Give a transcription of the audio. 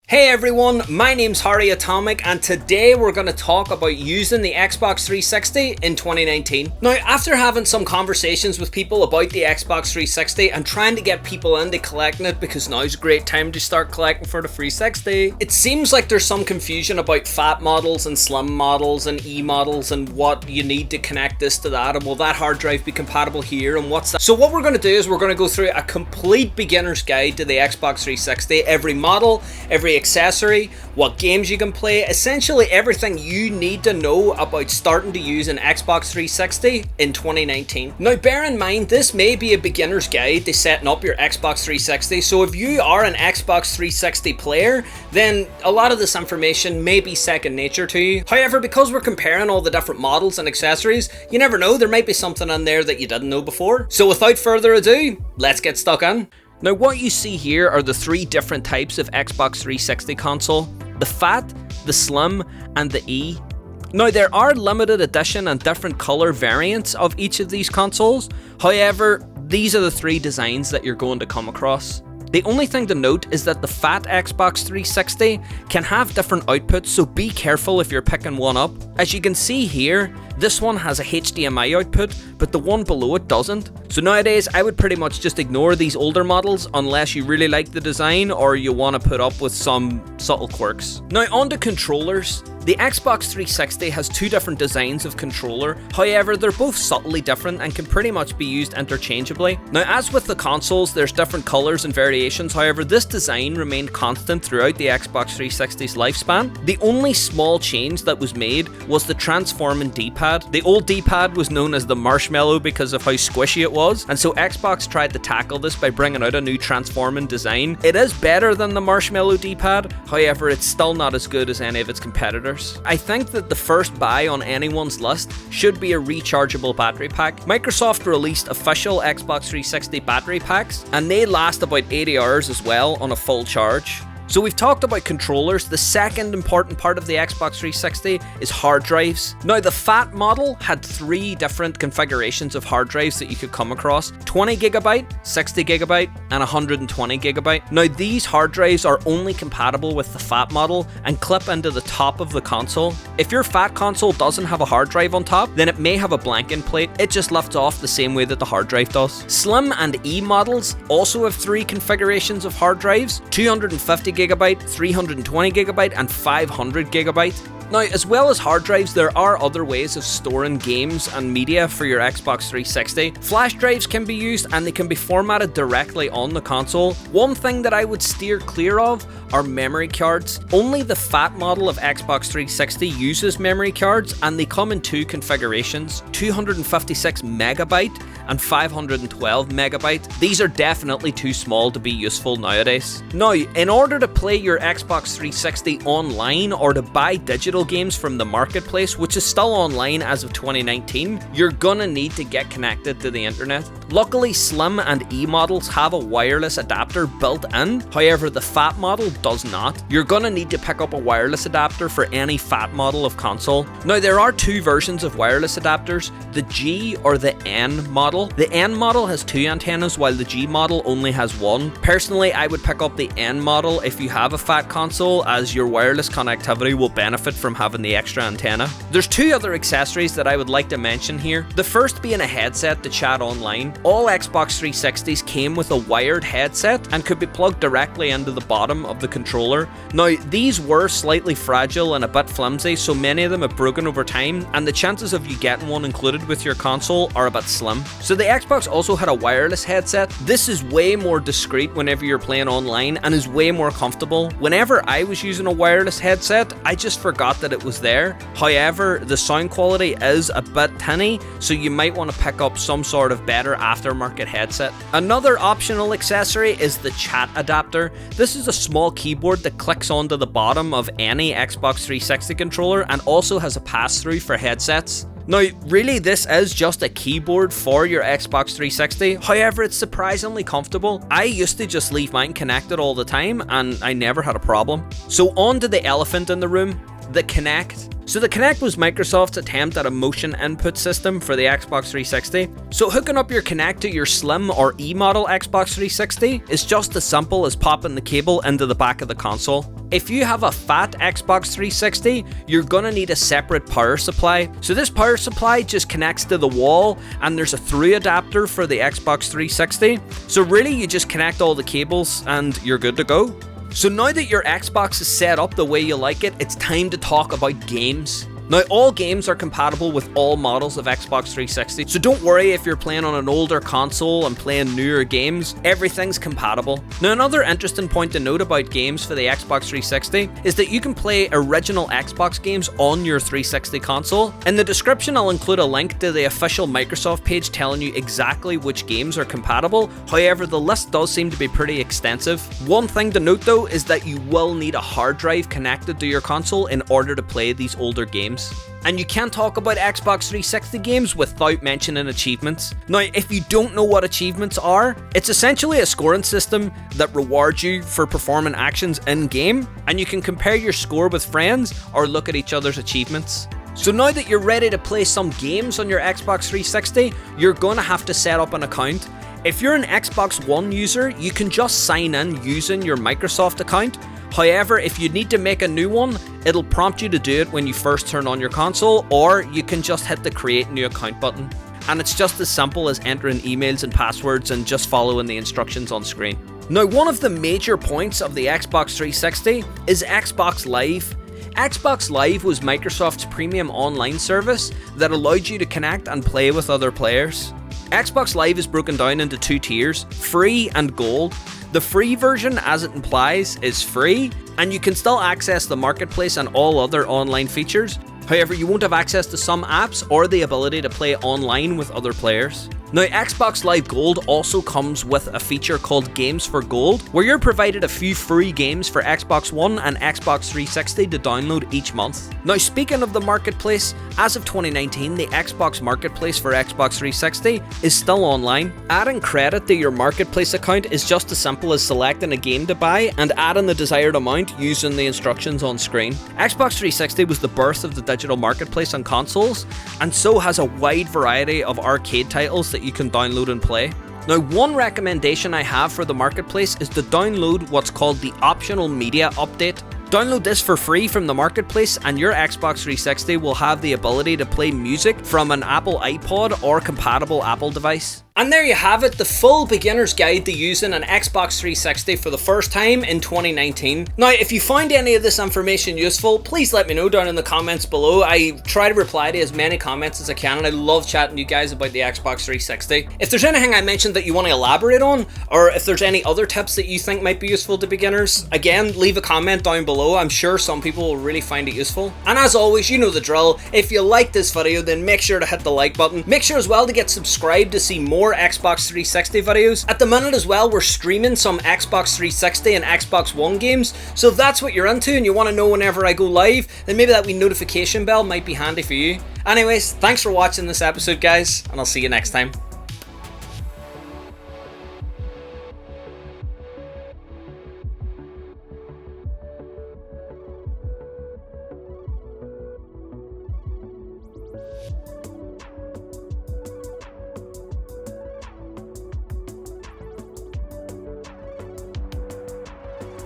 Hey everyone, my name's HarryAtomic and today we're going to talk about using the Xbox 360 in 2019. Now, after having some conversations with people about the Xbox 360 and trying to get people into collecting it because now's a great time to start collecting for the 360, it seems like there's some confusion about fat models and slim models and E models and what you need to connect this to that, and will that hard drive be compatible here and what's that. So what we're going to do is we're going to go through a complete beginner's guide to the Xbox 360, every model, every accessory, what games you can play, essentially everything you need to know about starting to use an Xbox 360 in 2019. Now bear in mind, this may be a beginner's guide to setting up your Xbox 360, so if you are an Xbox 360 player, then a lot of this information may be second nature to you. However, because we're comparing all the different models and accessories, you never know, there might be something in there that you didn't know before. So without further ado, let's get stuck in. Now what you see here are the three different types of Xbox 360 console: the Fat, the Slim, and the E. Now there are limited edition and different color variants of each of these consoles, however, these are the three designs that you're going to come across. The only thing to note is that the Fat Xbox 360 can have different outputs, so be careful if you're picking one up. As you can see here, this one has a HDMI output, but the one below it doesn't. So nowadays, I would pretty much just ignore these older models unless you really like the design or you want to put up with some subtle quirks. Now on to controllers. The Xbox 360 has two different designs of controller, however they're both subtly different and can pretty much be used interchangeably. Now as with the consoles, there's different colours and variations, however this design remained constant throughout the Xbox 360's lifespan. The only small change that was made was the transforming D-pad. The old D-pad was known as the marshmallow because of how squishy it was, and so Xbox tried to tackle this by bringing out a new transforming design. It is better than the marshmallow D-pad, however it's still not as good as any of its competitors. I think that the first buy on anyone's list should be a rechargeable battery pack. Microsoft released official Xbox 360 battery packs, and they last about 80 hours as well on a full charge. So we've talked about controllers. The second important part of the Xbox 360 is hard drives. Now the Fat model had three different configurations of hard drives that you could come across: 20GB, 60GB, and 120GB. Now these hard drives are only compatible with the Fat model and clip into the top of the console. If your Fat console doesn't have a hard drive on top, then it may have a blanking plate. It just lifts off the same way that the hard drive does. Slim and E models also have three configurations of hard drives: 250GB, 320GB, and 500GB. Now, as well as hard drives, there are other ways of storing games and media for your Xbox 360. Flash drives can be used and they can be formatted directly on the console. One thing that I would steer clear of are memory cards. Only the Fat model of Xbox 360 uses memory cards, and they come in two configurations: 256MB and 512MB. These are definitely too small to be useful nowadays. Now, in order to play your Xbox 360 online or to buy digital games from the marketplace, which is still online as of 2019, you're gonna need to get connected to the internet. Luckily, Slim and E models have a wireless adapter built in, however the Fat model does not. You're gonna need to pick up a wireless adapter for any Fat model of console. Now there are two versions of wireless adapters: the G or the N model. The N model has two antennas while the G model only has one. Personally, I would pick up the N model if you have a Fat console, as your wireless connectivity will benefit from having the extra antenna. There's two other accessories that I would like to mention here. The first being a headset to chat online. All Xbox 360s came with a wired headset and could be plugged directly into the bottom of the controller. Now these were slightly fragile and a bit flimsy, so many of them have broken over time, and the chances of you getting one included with your console are a bit slim. So the Xbox also had a wireless headset. This is way more discreet whenever you're playing online and is way more comfortable. Whenever I was using a wireless headset, I just forgot that it was there. However, the sound quality is a bit tinny, so you might want to pick up some sort of better aftermarket headset. Another optional accessory is the chat adapter. This is a small keyboard that clicks onto the bottom of any Xbox 360 controller and also has a pass-through for headsets. Now, really, this is just a keyboard for your Xbox 360, however, it's surprisingly comfortable. I used to just leave mine connected all the time, and I never had a problem. So on to the elephant in the room. the Kinect. So the Kinect was Microsoft's attempt at a motion input system for the Xbox 360. So hooking up your Kinect to your Slim or E model Xbox 360 is just as simple as popping the cable into the back of the console. If you have a fat Xbox 360, you're gonna need a separate power supply. So this power supply just connects to the wall, and there's a through adapter for the Xbox 360. So really you just connect all the cables and you're good to go. So now that your Xbox is set up the way you like it, it's time to talk about games. Now, all games are compatible with all models of Xbox 360, so don't worry if you're playing on an older console and playing newer games, everything's compatible. Now, another interesting point to note about games for the Xbox 360 is that you can play original Xbox games on your 360 console. In the description, I'll include a link to the official Microsoft page telling you exactly which games are compatible. However, the list does seem to be pretty extensive. One thing to note though is that you will need a hard drive connected to your console in order to play these older games. And you can't talk about Xbox 360 games without mentioning achievements. Now, if you don't know what achievements are, it's essentially a scoring system that rewards you for performing actions in-game, and you can compare your score with friends or look at each other's achievements. So now that you're ready to play some games on your Xbox 360, you're gonna have to set up an account. If you're an Xbox One user, you can just sign in using your Microsoft account. However, if you need to make a new one, it'll prompt you to do it when you first turn on your console, or you can just hit the create new account button. And it's just as simple as entering emails and passwords and just following the instructions on screen. Now, one of the major points of the Xbox 360 is Xbox Live. Xbox Live was Microsoft's premium online service that allowed you to connect and play with other players. Xbox Live is broken down into two tiers, free and gold. The free version, as it implies, is free, and you can still access the marketplace and all other online features. However, you won't have access to some apps or the ability to play online with other players. Now, Xbox Live Gold also comes with a feature called Games for Gold, where you're provided a few free games for Xbox One and Xbox 360 to download each month. Now, speaking of the marketplace, as of 2019, the Xbox Marketplace for Xbox 360 is still online. Adding credit to your marketplace account is just as simple as selecting a game to buy and adding the desired amount using the instructions on screen. Xbox 360 was the birth of the digital marketplace on consoles, and so has a wide variety of arcade titles that you can download and play. Now, one recommendation I have for the marketplace is to download what's called the optional media update. Download this for free from the marketplace, and your Xbox 360 will have the ability to play music from an Apple iPod or compatible Apple device. And there you have it, the full beginner's guide to using an Xbox 360 for the first time in 2019. Now, if you find any of this information useful, please let me know down in the comments below. I try to reply to as many comments as I can, and I love chatting to you guys about the Xbox 360. If there's anything I mentioned that you want to elaborate on, or if there's any other tips that you think might be useful to beginners, again, leave a comment down below. I'm sure some people will really find it useful. And as always, you know the drill. If you like this video, then make sure to hit the like button. Make sure as well to get subscribed to see more Xbox 360 videos. At the minute as well, we're streaming some Xbox 360 and Xbox One games, so if that's what you're into and you want to know whenever I go live, then maybe that wee notification bell might be handy for you. Anyways, thanks for watching this episode, guys, and I'll see you next time.